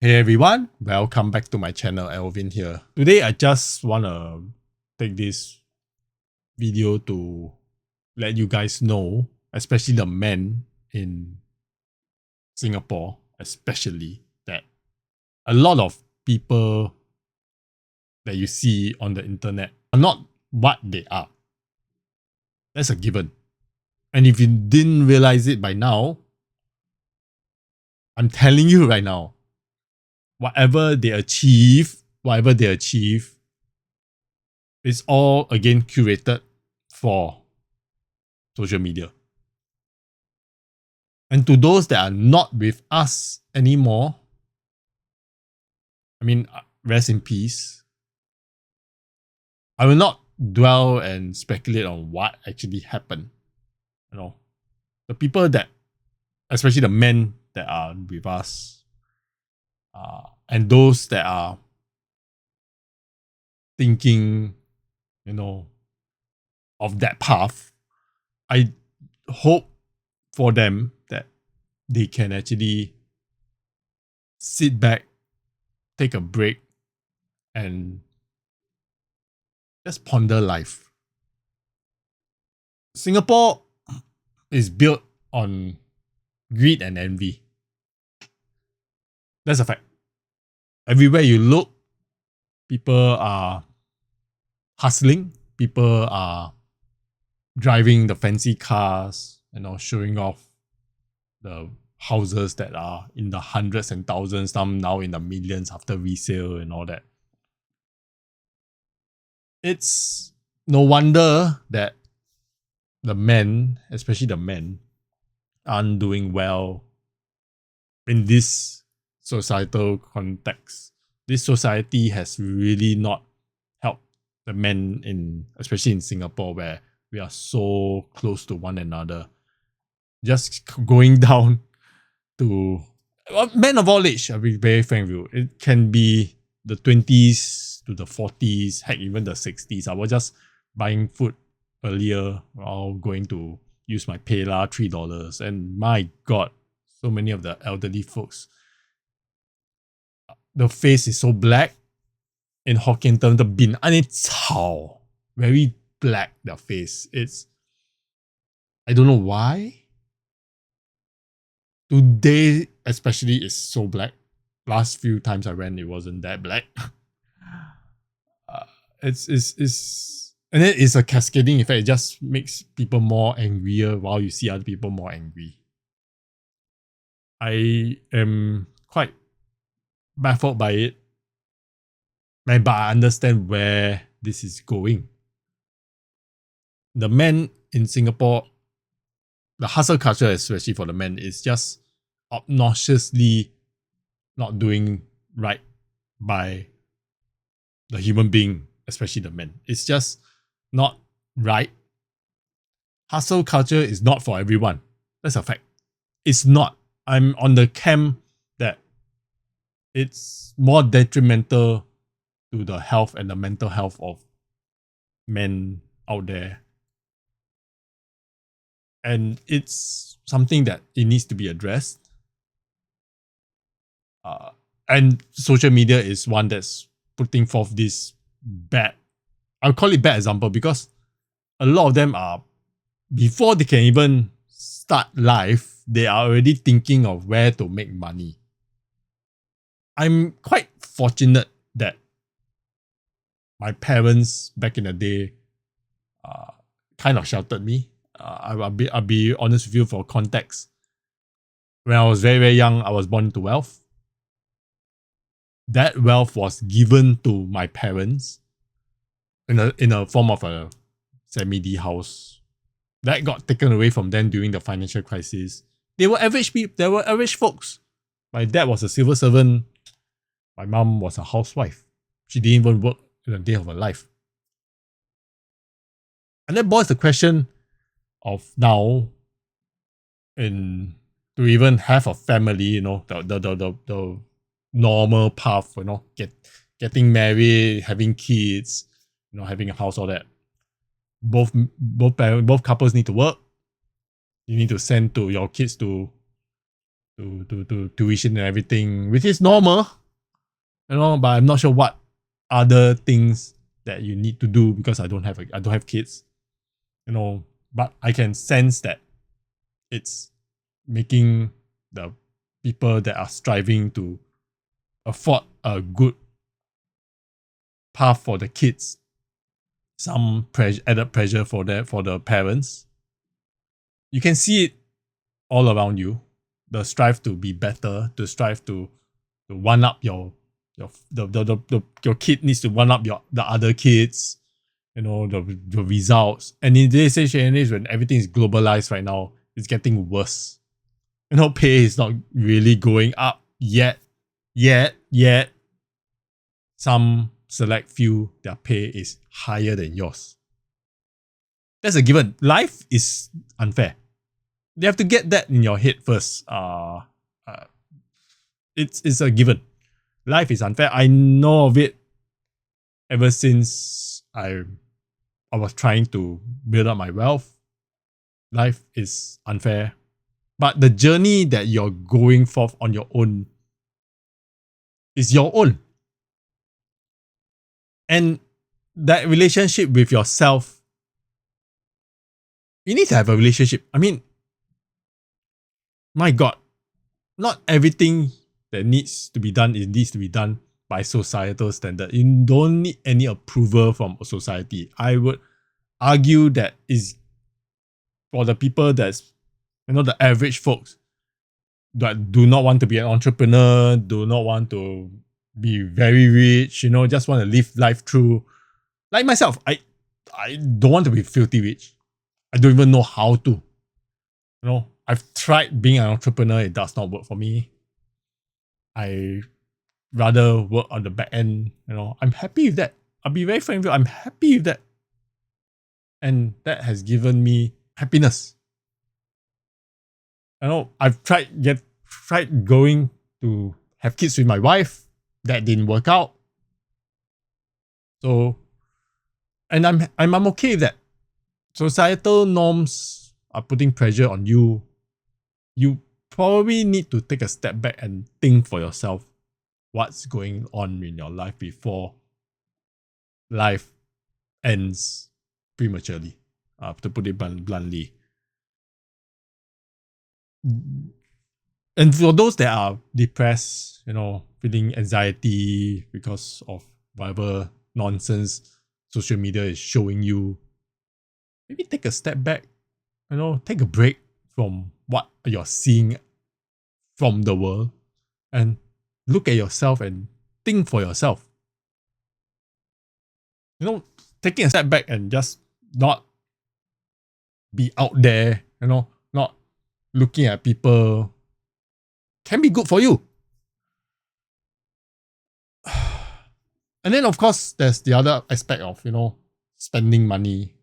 Hey everyone, welcome back to my channel. Alvin here. Today I just wanna take this video to let you guys know, especially the men in Singapore, especially that a lot of people that you see on the internet are not what they are. That's a given. And if you didn't realize it by now, I'm telling you right now, whatever they achieve, it's all again curated for social media. And to those that are not with us anymore, rest in peace. I will not dwell and speculate on what actually happened. The people that, especially the men that are with us, and those that are thinking, of that path, I hope for them that they can actually sit back, take a break, and just ponder life. Singapore is built on greed and envy. That's a fact. Everywhere you look, people are hustling, people are driving the fancy cars, showing off the houses that are in the hundreds and thousands, some now in the millions after resale and all that. It's no wonder that the men, especially the men, aren't doing well in this societal context. This society has really not helped the men especially in Singapore, where we are so close to one another. Just going down to men of all age, I'll be very frank with you. It can be the 20s to the 40s, heck, even the 60s. I was just buying food earlier while going to use my PayLah $3. And my God, so many of the elderly folks, the face is so black. In Hokkien term, the bin ane cao, very black, their face. I don't know why. Today, especially, is so black. Last few times I ran, it wasn't that black. And then it's a cascading effect. It just makes people more angrier while you see other people more angry. I am quite baffled by it. But I understand where this is going. The men in Singapore, the hustle culture, especially for the men, is just obnoxiously not doing right by the human being, especially the men. It's just not right. Hustle culture is not for everyone. That's a fact. It's not. I'm on the camp that it's more detrimental to the health and the mental health of men out there. And it's something that it needs to be addressed. And social media is one that's putting forth this bad, I'll call it bad example, because a lot of them are, before they can even start life, they are already thinking of where to make money. I'm quite fortunate that my parents back in the day kind of sheltered me. I'll be honest with you, for context. When I was very, very young, I was born into wealth. That wealth was given to my parents in a form of a semi-D house. That got taken away from them during the financial crisis. They were average people. They were average folks. My dad was a civil servant. My mom was a housewife. She didn't even work in a day of her life. And that boils the question of now, to even have a family, the normal path, getting married, having kids, having a house, all that. Both couples need to work. You need to send to your kids to to tuition and everything, which is normal, but I'm not sure what other things that you need to do because I don't have kids, but I can sense that it's making the people that are striving to afford a good path for the kids some added pressure for the parents. You can see it all around you. The strive to be better, to strive to one up your kid needs to one up the other kids, the results. And in this age and age when everything is globalized right now, it's getting worse. Pay is not really going up yet. Some select few, their pay is higher than yours. That's a given. Life is unfair. You have to get that in your head first. It's a given. Life is unfair. I know of it ever since I was trying to build up my wealth. Life is unfair. But the journey that you're going forth on your own is your own. And that relationship with yourself, you need to have a relationship. I mean, my God, not everything that needs to be done needs to be done by societal standard. You don't need any approval from society. I would argue that is for the people that's, the average folks that do not want to be an entrepreneur, do not want to be very rich, just want to live life through. Like myself, I don't want to be filthy rich. I don't even know how to. I've tried being an entrepreneur. It does not work for me. I rather work on the back end. I'm happy with that. I'll be very frank with you. I'm happy with that. And that has given me happiness. I've tried going to have kids with my wife. That didn't work out. So, and I'm okay with that. Societal norms are putting pressure on you. You probably need to take a step back and think for yourself what's going on in your life before life ends prematurely, to put it bluntly. And for those that are depressed, feeling anxiety because of whatever nonsense social media is showing you, maybe take a step back, take a break from what you're seeing from the world and look at yourself and think for yourself. Taking a step back and just not be out there, not looking at people can be good for you. And then, of course, there's the other aspect of, spending money.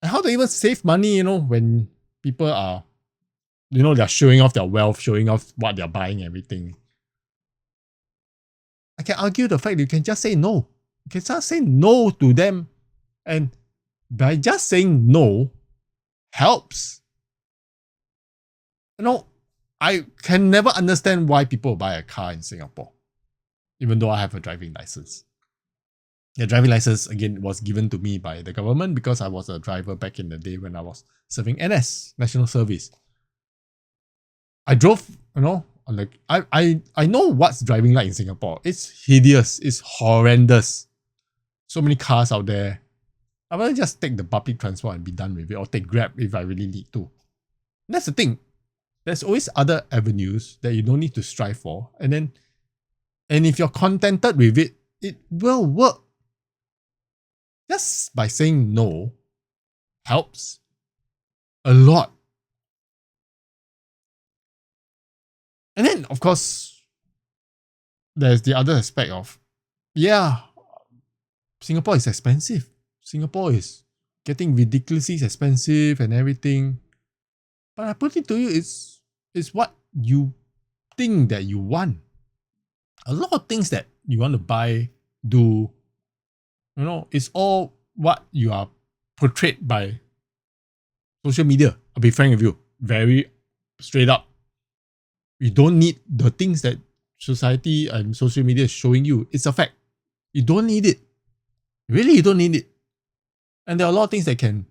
And how to even save money, when people are, they're showing off their wealth, showing off what they're buying, everything. I can argue the fact that you can just say no. You can just say no to them. And by just saying no helps. I can never understand why people buy a car in Singapore, even though I have a driving license. The driving license, again, was given to me by the government because I was a driver back in the day when I was serving NS, National Service. I drove, I know what's driving like in Singapore. It's hideous. It's horrendous. So many cars out there. I'd rather just take the public transport and be done with it, or take Grab if I really need to. That's the thing. There's always other avenues that you don't need to strive for. And if you're contented with it, it will work. Just by saying no helps a lot. And then, of course, there's the other aspect of, Singapore is expensive. Singapore is getting ridiculously expensive and everything. But I put it to you, it's what you think that you want. A lot of things that you want to buy, do, it's all what you are portrayed by social media. I'll be frank with you, very straight up. You don't need the things that society and social media is showing you. It's a fact. You don't need it. Really, you don't need it. And there are a lot of things that can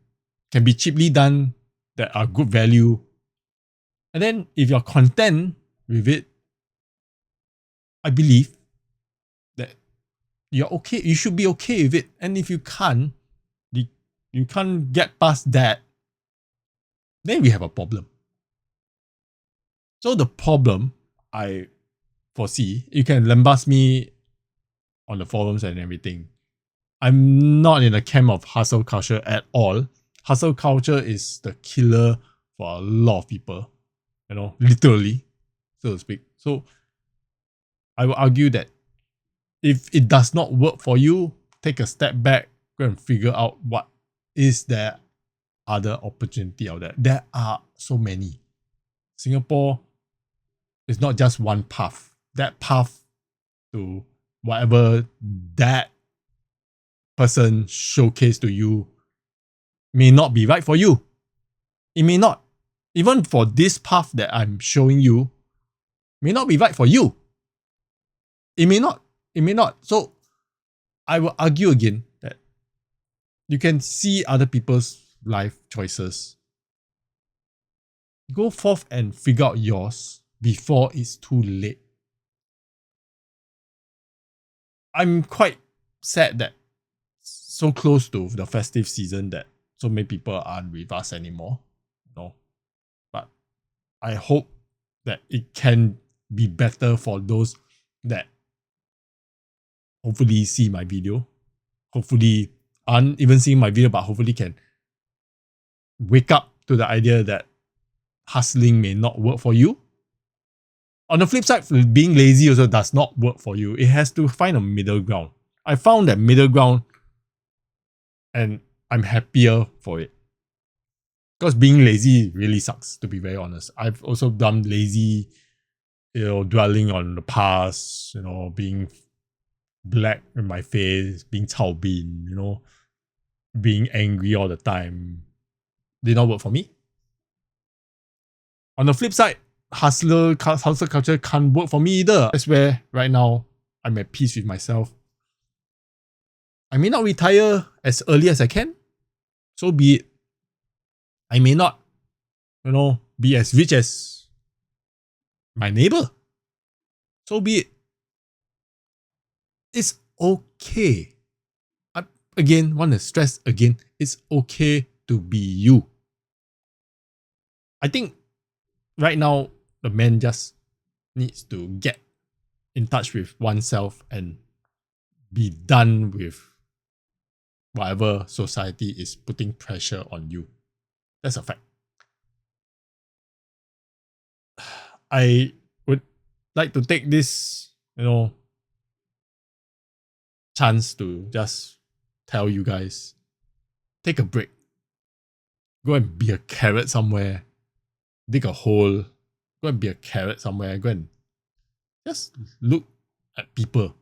be cheaply done that are good value. And then if you're content with it, I believe that you're okay. You should be okay with it. And if you can't get past that, then we have a problem. So the problem I foresee, you can lambast me on the forums and everything. I'm not in the camp of hustle culture at all. Hustle culture is the killer for a lot of people, literally, so to speak. So I will argue that if it does not work for you, take a step back, go and figure out what is there other opportunity out there. There are so many. Singapore is not just one path. That path to whatever that person showcased to you may not be right for you. It may not. Even for this path that I'm showing you, may not be right for you. It may not. It may not. So I will argue again that you can see other people's life choices. Go forth and figure out yours before it's too late. I'm quite sad that so close to the festive season that so many people aren't with us anymore. But I hope that it can be better for those that hopefully see my video. Hopefully aren't even seeing my video, but hopefully can wake up to the idea that hustling may not work for you. On the flip side, being lazy also does not work for you. It has to find a middle ground. I found that middle ground and I'm happier for it. Because being lazy really sucks, to be very honest. I've also done lazy, dwelling on the past, being black in my face, being cao bin, being angry all the time. Did not work for me. On the flip side, hustle culture can't work for me either. That's where right now I'm at peace with myself. I may not retire as early as I can. So be it. I may not, be as rich as my neighbor. So be it. It's okay. I again want to stress again, it's okay to be you. I think right now the man just needs to get in touch with oneself and be done with whatever society is putting pressure on you. That's a fact. I would like to take this, chance to just tell you guys, take a break. Go and be a carrot somewhere. Dig a hole. Go and be a carrot somewhere. Go and just look at people.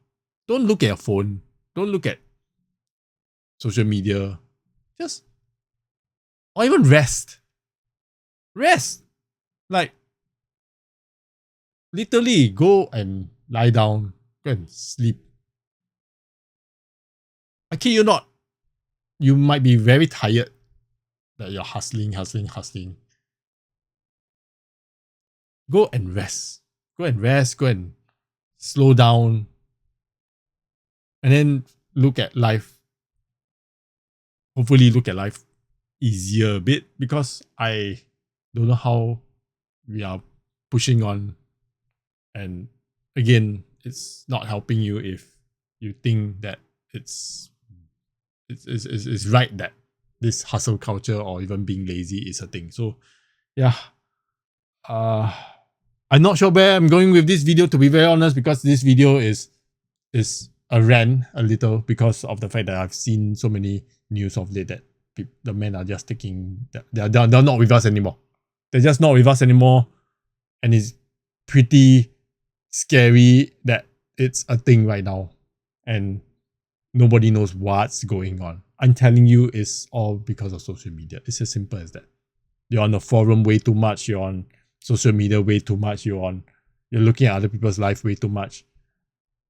Don't look at your phone. Don't look at social media. Or even rest. Rest. Like, literally go and lie down. Go and sleep. I kid you not. You might be very tired that you're hustling. Go and rest. Go and slow down. And then look at life. Hopefully look at life easier a bit, because I don't know how we are pushing on. And again, it's not helping you if you think that it's right that this hustle culture or even being lazy is a thing. So yeah. I'm not sure where I'm going with this video, to be very honest, because this video is a rant a little because of the fact that I've seen so many news of late that the men are just they're not with us anymore. They're just not with us anymore. And it's pretty scary that it's a thing right now. And nobody knows what's going on. I'm telling you, it's all because of social media. It's as simple as that. You're on the forum way too much. You're on social media way too much. You're on You're looking at other people's life way too much.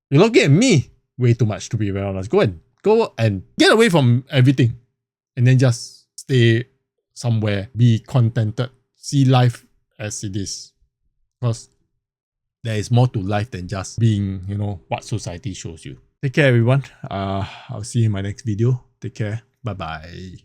You're looking at me way too much, to be very honest. Go and get away from everything. And then just stay somewhere. Be contented. See life as it is. Because there is more to life than just being, what society shows you. Take care, everyone. I'll see you in my next video. Take care. Bye-bye.